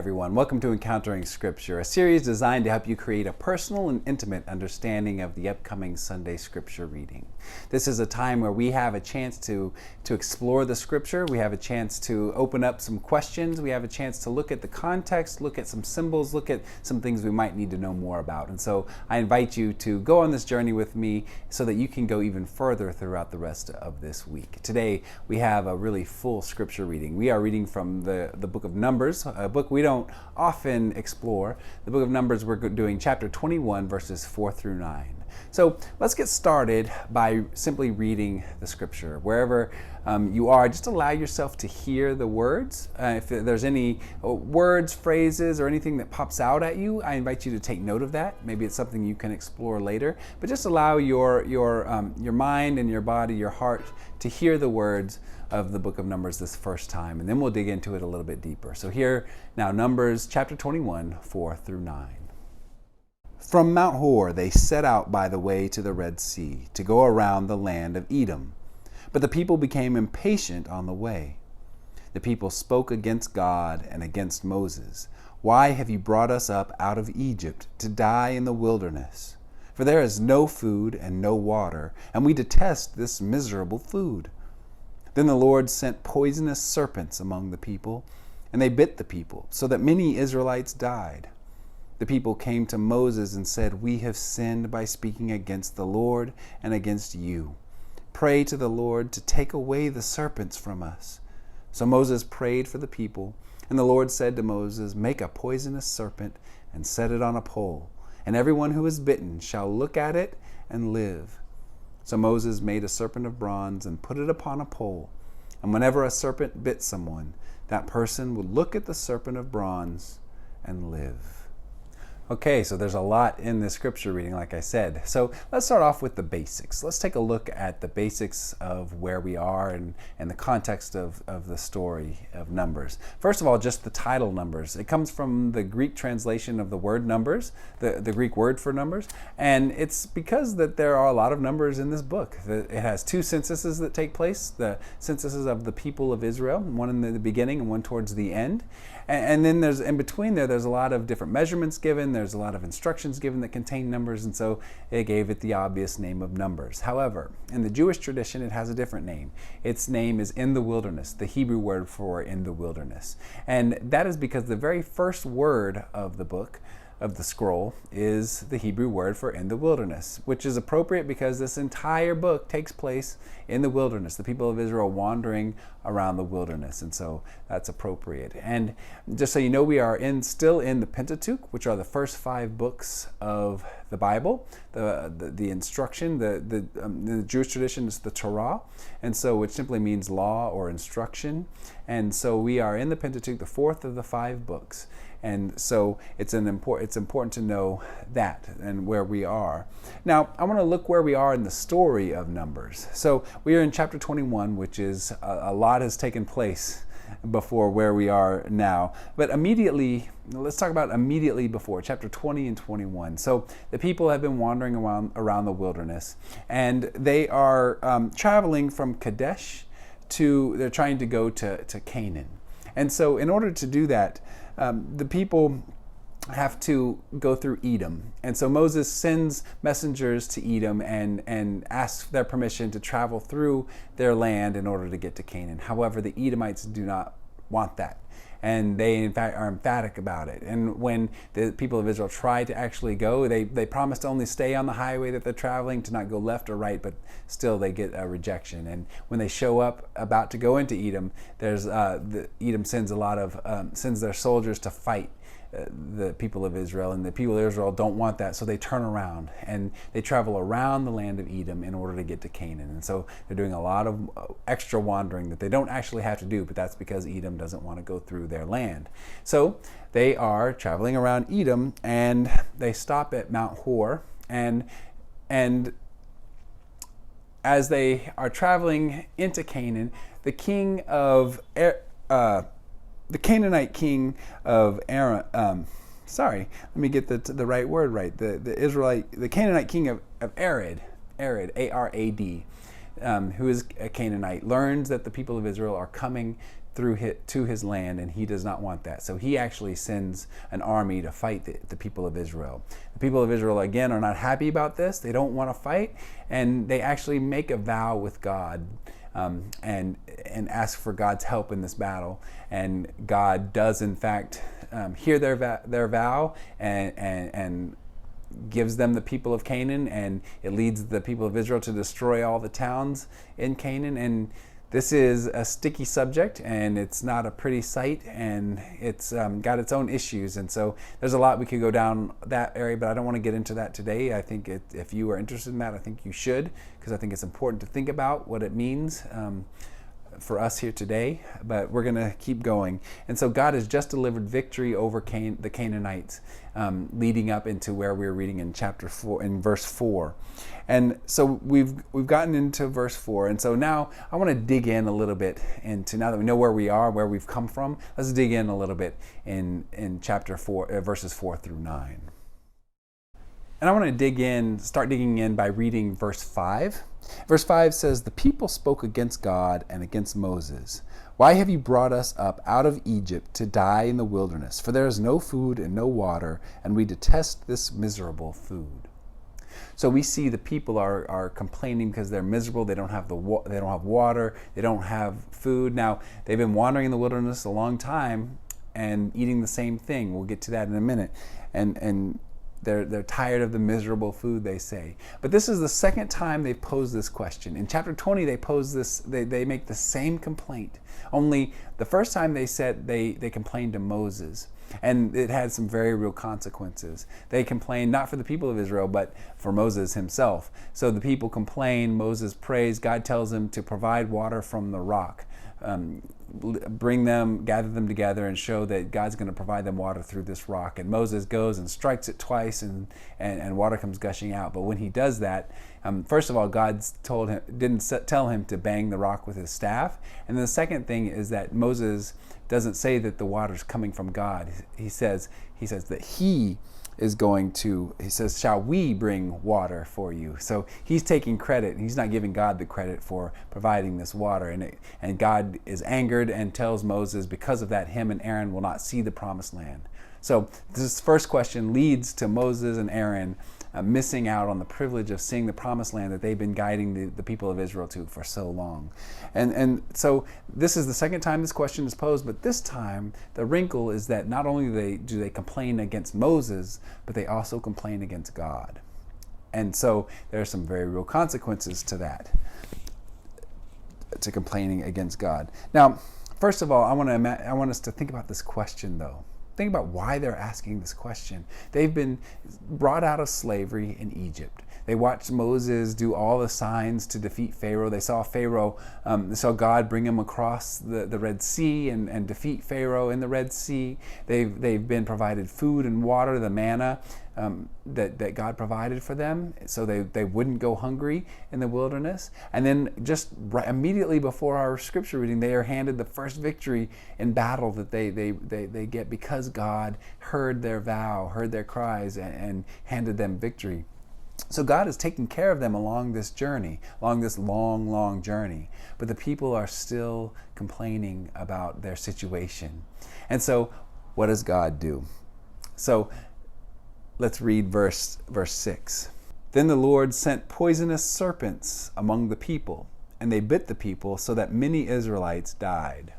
everyone. Welcome to Encountering Scripture, a series designed to help you create a personal and intimate understanding of the upcoming Sunday Scripture reading. This is a time where we have a chance to explore the Scripture. We have a chance to open up some questions. We have a chance to look at the context, look at some symbols, look at some things we might need to know more about. And so I invite you to go on this journey with me so that you can go even further throughout the rest of this week. Today, we have a really full Scripture reading. We are reading from the book of Numbers, a book we don't often explore. The book of Numbers, we're doing chapter 21, verses 4 through 9. So let's get started by simply reading the Scripture. Wherever you are, just allow yourself to hear the words. If there's any words, phrases, or anything that pops out at you, I invite you to take note of that. Maybe it's something you can explore later. But just allow your mind and your body, your heart, to hear the words of the book of Numbers this first time, and then we'll dig into it a little bit deeper. So here now, Numbers chapter 21, 4 through 9. From Mount Hor they set out by the way to the Red Sea to go around the land of Edom. But the people became impatient on the way. The people spoke against God and against Moses. "Why have you brought us up out of Egypt to die in the wilderness? For there is no food and no water, and we detest this miserable food." Then the Lord sent poisonous serpents among the people, and they bit the people, so that many Israelites died. The people came to Moses and said, "We have sinned by speaking against the Lord and against you. Pray to the Lord to take away the serpents from us." So Moses prayed for the people, and the Lord said to Moses, "Make a poisonous serpent and set it on a pole, and everyone who is bitten shall look at it and live." So Moses made a serpent of bronze and put it upon a pole. And whenever a serpent bit someone, that person would look at the serpent of bronze and live. Okay, so there's a lot in this scripture reading, like I said. So let's start off with the basics. Let's take a look at the basics of where we are and the context of the story of Numbers. First of all, just the title Numbers. It comes from the Greek translation of the word numbers, the Greek word for numbers, and it's because that there are a lot of numbers in this book. It has two censuses that take place, the censuses of the people of Israel, one in the beginning and one towards the end. And then there's in between there's a lot of different measurements given, there's a lot of instructions given that contain numbers, and so it gave it the obvious name of Numbers. However, in the Jewish tradition, it has a different name. Its name is in the wilderness, the Hebrew word for in the wilderness. And that is because the very first word of the book, of the scroll, is the Hebrew word for in the wilderness, which is appropriate because this entire book takes place in the wilderness, the people of Israel wandering around the wilderness, and so that's appropriate. And just so you know, we are still in the Pentateuch, which are the first 5 books of the Bible. The instruction, the Jewish tradition is the Torah, and so which simply means law or instruction. And so we are in the Pentateuch, the 4th of the 5 books. And so it's important to know that and where we are. Now, I want to look where we are in the story of Numbers. So we are in chapter 21, which is a lot has taken place before where we are now. But immediately, let's talk about immediately before, chapter 20 and 21. So the people have been wandering around the wilderness, and they are traveling from Kadesh they're trying to go to Canaan. And so in order to do that, the people have to go through Edom. And so Moses sends messengers to Edom and asks their permission to travel through their land in order to get to Canaan. However, the Edomites do not want that. And they, in fact, are emphatic about it. And when the people of Israel try to actually go, they promise to only stay on the highway that they're traveling, to not go left or right, but still they get a rejection. And when they show up about to go into Edom, Edom sends their soldiers to fight the people of Israel, and the people of Israel don't want that, so they turn around and they travel around the land of Edom in order to get to Canaan. And so they're doing a lot of extra wandering that they don't actually have to do, but that's because Edom doesn't want to go through their land. So they are traveling around Edom, and they stop at Mount Hor, and as they are traveling into Canaan, the Canaanite king of Aram, let me get the right word right. The Canaanite king of Arad, A-R-A-D, who is a Canaanite, learns that the people of Israel are coming to his land, and he does not want that. So he actually sends an army to fight the people of Israel. The people of Israel, again, are not happy about this. They don't want to fight, and they actually make a vow with God and ask for God's help in this battle. And God does, in fact, hear their vow and gives them the people of Canaan, and it leads the people of Israel to destroy all the towns in Canaan. And this is a sticky subject, and it's not a pretty sight, and it's got its own issues. And so there's a lot we could go down that area, but I don't want to get into that today. I think if you are interested in that, I think you should, because I think it's important to think about what it means for us here today. But we're going to keep going. And so God has just delivered victory over the Canaanites, leading up into where we're reading in chapter 4, in verse 4. And so we've gotten into verse 4. And so now I want to dig in a little bit into, now that we know where we are, where we've come from, let's dig in a little bit in chapter 4, verses 4 through 9. And I want to start digging in by reading verse 5. Verse 5 says, "The people spoke against God and against Moses. 'Why have you brought us up out of Egypt to die in the wilderness? For there is no food and no water, and we detest this miserable food.'" So we see the people are complaining because they're miserable. They don't have water. They don't have food. Now, they've been wandering in the wilderness a long time and eating the same thing. We'll get to that in a minute. And they're tired of the miserable food, they say. But this is the second time they've posed this question. In chapter 20, they pose this. They make the same complaint. Only the first time they said they complained to Moses, and it had some very real consequences. They complained not for the people of Israel, but for Moses himself. So the people complain. Moses prays. God tells him to provide water from the rock. Gather them together and show that God's going to provide them water through this rock. And Moses goes and strikes it twice, and water comes gushing out. But when he does that, first of all, God didn't tell him to bang the rock with his staff. And then the second thing is that Moses doesn't say that the water's coming from God. He says that he says, "Shall we bring water for you?" So he's taking credit. He's not giving God the credit for providing this water. And God is angered and tells Moses, because of that, him and Aaron will not see the promised land. So this first question leads to Moses and Aaron missing out on the privilege of seeing the promised land that they've been guiding the people of Israel to for so long. And so this is the second time this question is posed, but this time the wrinkle is that not only do they complain against Moses, but they also complain against God. And so there are some very real consequences to that, to complaining against God. Now, first of all, I want us to think about this question, though. Think about why they're asking this question. They've been brought out of slavery in Egypt. They watched Moses do all the signs to defeat Pharaoh. They saw God bring him across the Red Sea and defeat Pharaoh in the Red Sea. They've been provided food and water, the manna that God provided for them, so they wouldn't go hungry in the wilderness. And then immediately before our scripture reading, they are handed the first victory in battle that they get because God heard their vow, heard their cries, and handed them victory. So God is taking care of them along this journey, along this long, long journey. But the people are still complaining about their situation. And so what does God do? So let's read verse 6. "Then the Lord sent poisonous serpents among the people, and they bit the people so that many Israelites died."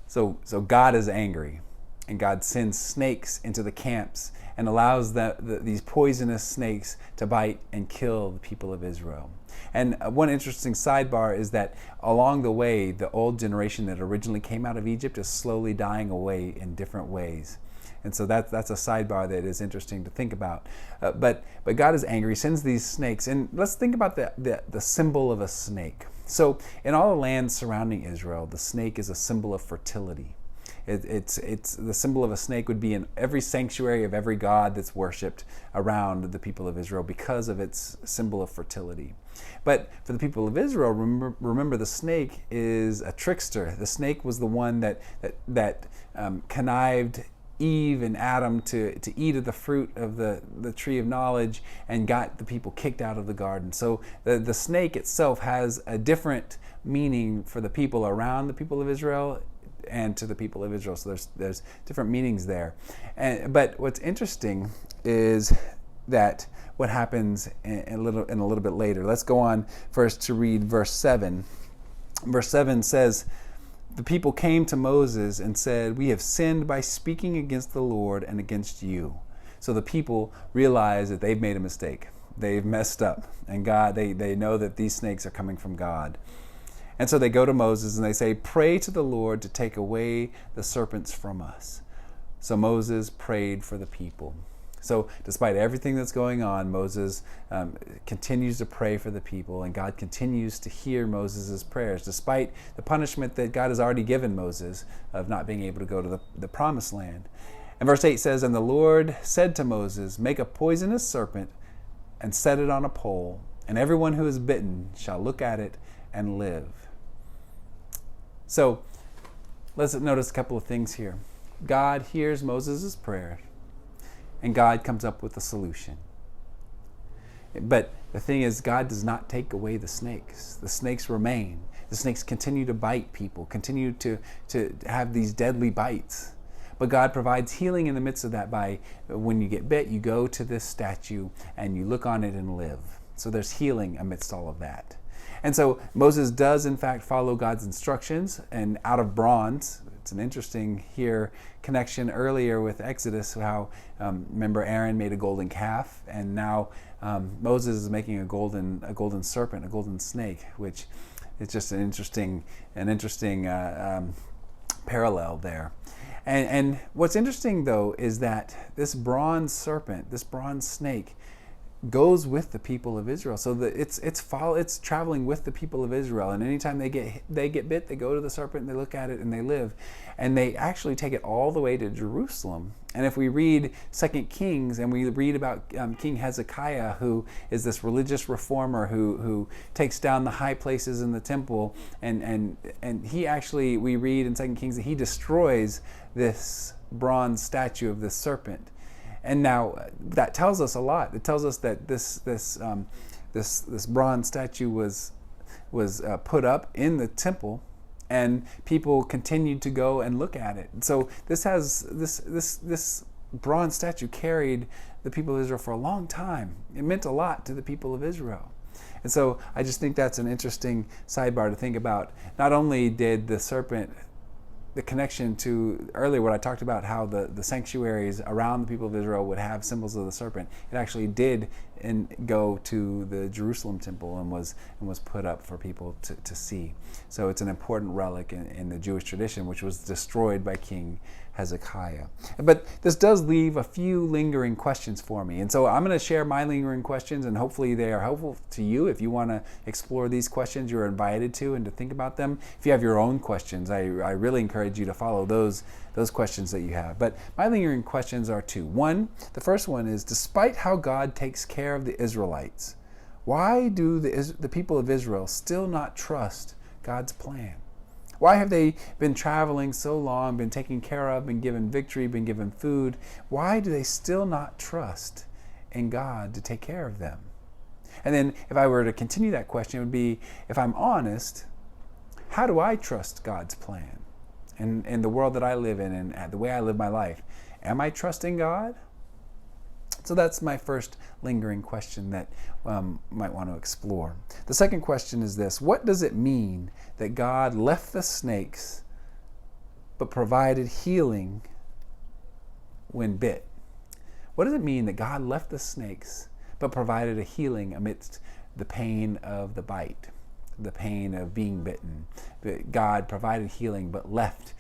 So God is angry, and God sends snakes into the camps and allows these poisonous snakes to bite and kill the people of Israel. And one interesting sidebar is that along the way, the old generation that originally came out of Egypt is slowly dying away in different ways. And so that's a sidebar that is interesting to think about. But God is angry, sends these snakes. And let's think about the symbol of a snake. So in all the lands surrounding Israel, the snake is a symbol of fertility. It's the symbol of a snake would be in every sanctuary of every god that's worshipped around the people of Israel because of its symbol of fertility. But for the people of Israel, remember the snake is a trickster. The snake was the one that connived Eve and Adam to eat of the fruit of the tree of knowledge and got the people kicked out of the garden. So the snake itself has a different meaning for the people around the people of Israel and to the people of Israel. So there's different meanings there. But what's interesting is that what happens in a little bit later. Let's go on first to read verse 7. Verse 7 says, "The people came to Moses and said, 'We have sinned by speaking against the Lord and against you.'" So the people realize that they've made a mistake. They've messed up. And God, they know that these snakes are coming from God. And so they go to Moses and they say, "Pray to the Lord to take away the serpents from us." So Moses prayed for the people. So despite everything that's going on, Moses continues to pray for the people, and God continues to hear Moses' prayers, despite the punishment that God has already given Moses of not being able to go to the promised land. And verse 8 says, "And the Lord said to Moses, 'Make a poisonous serpent and set it on a pole, and everyone who is bitten shall look at it and live.'" So let's notice a couple of things here. God hears Moses' prayer, and God comes up with a solution. But the thing is, God does not take away the snakes. The snakes remain. The snakes continue to bite people, continue to have these deadly bites. But God provides healing in the midst of that by, when you get bit, you go to this statue and you look on it and live. So there's healing amidst all of that. And so Moses does, in fact, follow God's instructions, and out of bronze. It's an interesting here connection earlier with Exodus, how remember Aaron made a golden calf, and now Moses is making a golden serpent, a golden snake, which is just an interesting parallel there. And what's interesting though is that this bronze serpent, this bronze snake, goes with the people of Israel. So that it's traveling with the people of Israel, and anytime they get bit, they go to the serpent and they look at it and they live, and they actually take it all the way to Jerusalem. And if we read 2 Kings and we read about King Hezekiah, who is this religious reformer who takes down the high places in the temple, and he actually, we read in 2 Kings that he destroys this bronze statue of this serpent. And now that tells us a lot. It tells us that this bronze statue was put up in the temple, and people continued to go and look at it. So this bronze statue carried the people of Israel for a long time. It meant a lot to the people of Israel. And so I just think that's an interesting sidebar to think about. Not only did the serpent, the connection to earlier what I talked about, how the sanctuaries around the people of Israel would have symbols of the serpent, it actually did go to the Jerusalem temple and was put up for people to see. So it's an important relic in the Jewish tradition, which was destroyed by King Hezekiah. But this does leave a few lingering questions for me. And so I'm going to share my lingering questions, and hopefully they are helpful to you. If you want to explore these questions, you're invited to and to think about them. If you have your own questions, I really encourage you to follow those questions that you have. But my lingering questions are two. One, the first one is, despite how God takes care of the Israelites, why do the people of Israel still not trust God's plan? Why have they been traveling so long, been taken care of, been given victory, been given food? Why do they still not trust in God to take care of them? And then if I were to continue that question, it would be, if I'm honest, how do I trust God's plan in the world that I live in and the way I live my life? Am I trusting God? So that's my first lingering question that might want to explore. The second question is this: what does it mean that God left the snakes but provided healing when bit? What does it mean that God left the snakes but provided a healing amidst the pain of the bite, the pain of being bitten? God provided healing but left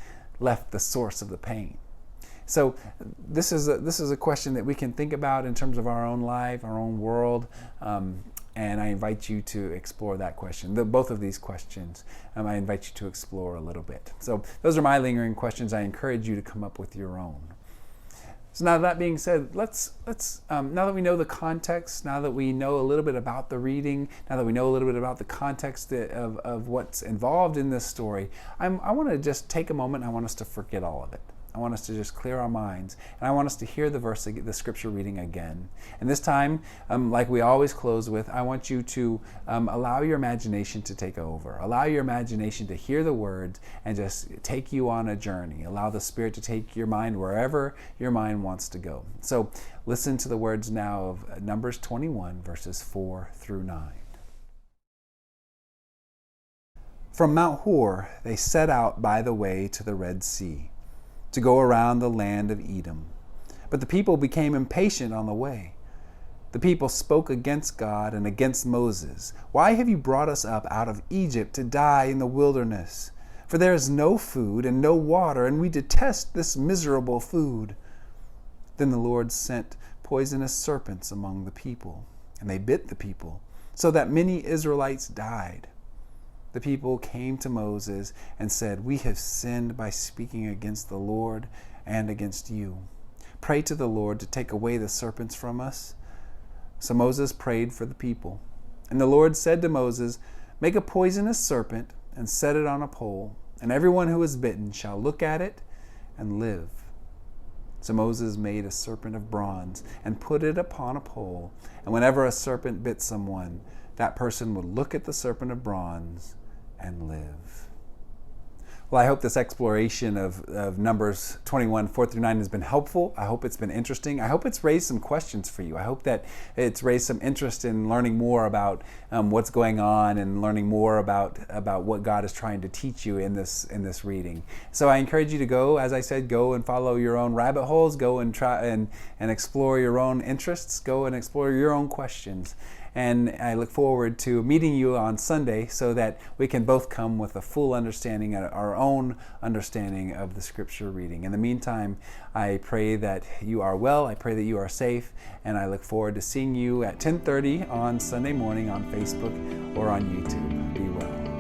the source of the pain. So this is a question that we can think about in terms of our own life, our own world, and I invite you to explore that question. Both of these questions, I invite you to explore a little bit. So those are my lingering questions. I encourage you to come up with your own. So now that being said, let's now that we know the context, now that we know a little bit about the reading, now that we know a little bit about the context of what's involved in this story, I want to just take a moment. I want us to forget all of it. I I want us to just clear our minds. And I want us to hear the scripture reading again. And this time, like we always close with, I want you to allow your imagination to take over. Allow your imagination to hear the words and just take you on a journey. Allow the Spirit to take your mind wherever your mind wants to go. So listen to the words now of Numbers 21, verses 4 through 9. From Mount Hor, they set out by the way to the Red Sea, to go around the land of Edom. But the people became impatient on the way. The people spoke against God and against Moses. "Why have you brought us up out of Egypt to die in the wilderness? For there is no food and no water, and we detest this miserable food." Then the Lord sent poisonous serpents among the people, and they bit the people, so that many Israelites died. The people came to Moses and said, "We have sinned by speaking against the Lord and against you. Pray to the Lord to take away the serpents from us." So Moses prayed for the people. And the Lord said to Moses, "Make a poisonous serpent and set it on a pole, and everyone who is bitten shall look at it and live." So Moses made a serpent of bronze and put it upon a pole. And whenever a serpent bit someone, that person would look at the serpent of bronze and live. Well, I hope this exploration of Numbers 21, 4 through 9 has been helpful. I hope it's been interesting. I hope it's raised some questions for you. I hope that it's raised some interest in learning more about what's going on and learning more about what God is trying to teach you in this reading. So I encourage you to go, as I said, go and follow your own rabbit holes, go and try and explore your own interests, go and explore your own questions. And I look forward to meeting you on Sunday so that we can both come with a full understanding, our own understanding of the scripture reading. In the meantime, I pray that you are well, I pray that you are safe, and I look forward to seeing you at 10:30 on Sunday morning on Facebook or on YouTube. Be well.